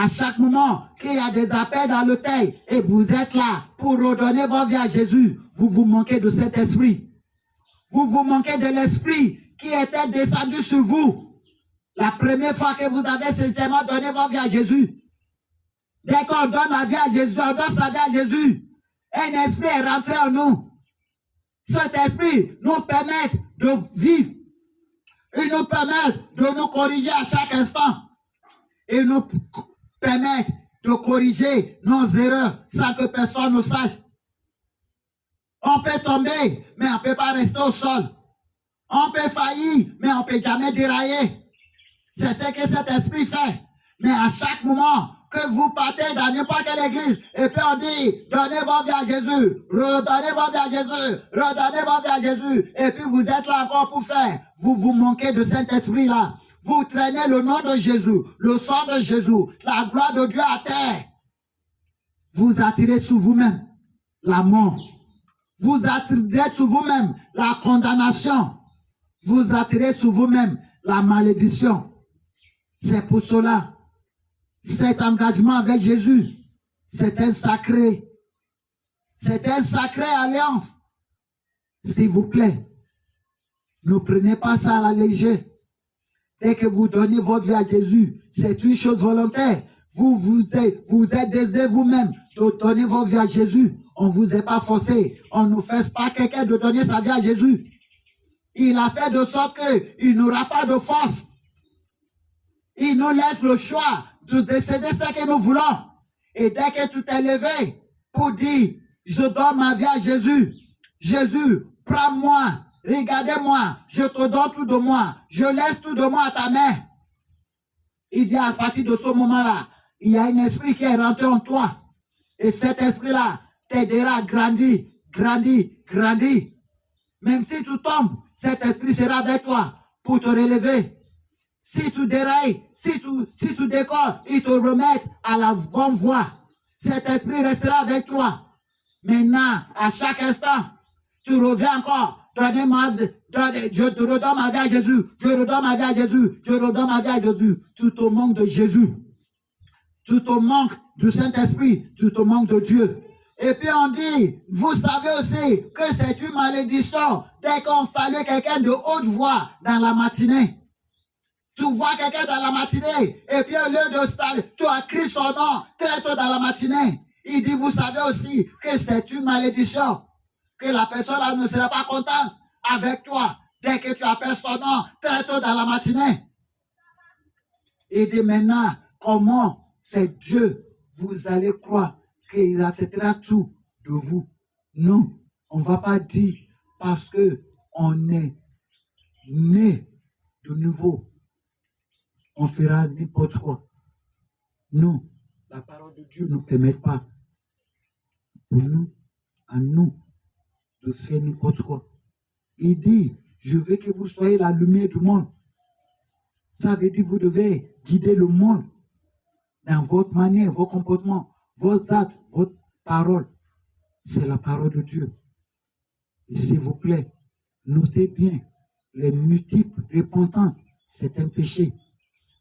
À chaque moment qu'il y a des appels dans l'autel et vous êtes là pour redonner votre vie à Jésus, vous vous manquez de cet esprit. Vous vous manquez de l'esprit qui était descendu sur vous. La première fois que vous avez sincèrement donné votre vie à Jésus. Dès qu'on donne la vie à Jésus, on donne sa vie à Jésus. Un esprit est rentré en nous. Cet esprit nous permet de vivre. Il nous permet de nous corriger à chaque instant. Il nous permet de corriger nos erreurs sans que personne ne sache. On peut tomber, mais on ne peut pas rester au sol. On peut faillir, mais on ne peut jamais dérailler. C'est ce que cet esprit fait. Mais à chaque moment que vous partez dans n'importe quelle église, et puis on dit, donnez votre vie à Jésus, redonnez votre vie à Jésus, redonnez votre vie à Jésus, et puis vous êtes là encore pour faire. Vous vous manquez de cet esprit-là. Vous traînez le nom de Jésus, le sang de Jésus, la gloire de Dieu à terre. Vous attirez sur vous-même la mort. Vous attirez sur vous-même la condamnation. Vous attirez sur vous-même la malédiction. C'est pour cela, cet engagement avec Jésus, c'est un sacré alliance. S'il vous plaît, ne prenez pas ça à la légère. Dès que vous donnez votre vie à Jésus, c'est une chose volontaire. Vous êtes désiré vous-même de donner votre vie à Jésus. On ne vous est pas forcé. On ne force pas quelqu'un de donner sa vie à Jésus. Il a fait de sorte qu'il n'aura pas de force. Il nous laisse le choix de décider ce que nous voulons. Et dès que tu t'es levé pour dire, je donne ma vie à Jésus. Jésus, prends-moi, regardez-moi, je te donne tout de moi. Je laisse tout de moi à ta main. Il dit à partir de ce moment-là, il y a un esprit qui est rentré en toi. Et cet esprit-là t'aidera à grandir, grandir, grandir. Même si tu tombes, cet esprit sera avec toi pour te relever. Si tu dérailles, si tu décolles, il te remet à la bonne voie. Cet esprit restera avec toi. Maintenant, à chaque instant, tu reviens encore. Je te redonne ma vie à Jésus. Je redonne ma vie à Jésus. Je redonne ma vie à Jésus. Tu te manques de Jésus. Tu te manques du Saint-Esprit. Tu te manques de Dieu. Et puis on dit, vous savez aussi que c'est une malédiction dès qu'on salue quelqu'un de haute voix dans la matinée. Tu vois quelqu'un dans la matinée, et puis au lieu de saluer, tu as crié son nom très tôt dans la matinée. Il dit, vous savez aussi que c'est une malédiction, que la personne là ne sera pas contente avec toi dès que tu appelles son nom très tôt dans la matinée. Il dit maintenant, comment c'est Dieu, vous allez croire qu'il acceptera tout de vous? Non, on ne va pas dire parce que on est né de nouveau, on fera n'importe quoi. Non, la parole de Dieu ne permet pas pour nous, à nous, de faire n'importe quoi. Il dit, je veux que vous soyez la lumière du monde. Ça veut dire que vous devez guider le monde dans votre manière, vos comportements, vos actes, votre parole. C'est la parole de Dieu. Et s'il vous plaît, notez bien, les multiples repentances, c'est un péché.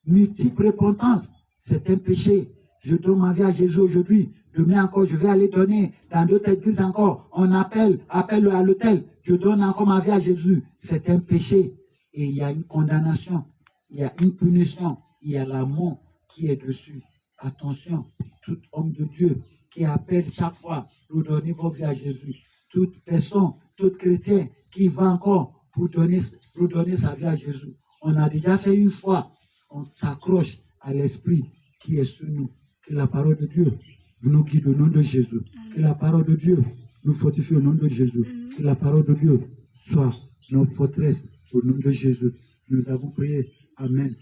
Multiple repentance, c'est un péché. Je donne ma vie à Jésus aujourd'hui. Demain encore, je vais aller donner dans d'autres églises encore. On appelle à l'autel. Je donne encore ma vie à Jésus. C'est un péché. Et il y a une condamnation. Il y a une punition. Il y a la mort qui est dessus. Attention, tout homme de Dieu qui appelle chaque fois, redonnez votre vie à Jésus. Toute personne, tout chrétien qui va encore pour redonner sa vie à Jésus. On a déjà fait une fois. On s'accroche à l'esprit qui est sur nous. Que la parole de Dieu nous guide au nom de Jésus. Que la parole de Dieu nous fortifie au nom de Jésus. Que la parole de Dieu soit notre forteresse au nom de Jésus. Nous avons prié. Amen.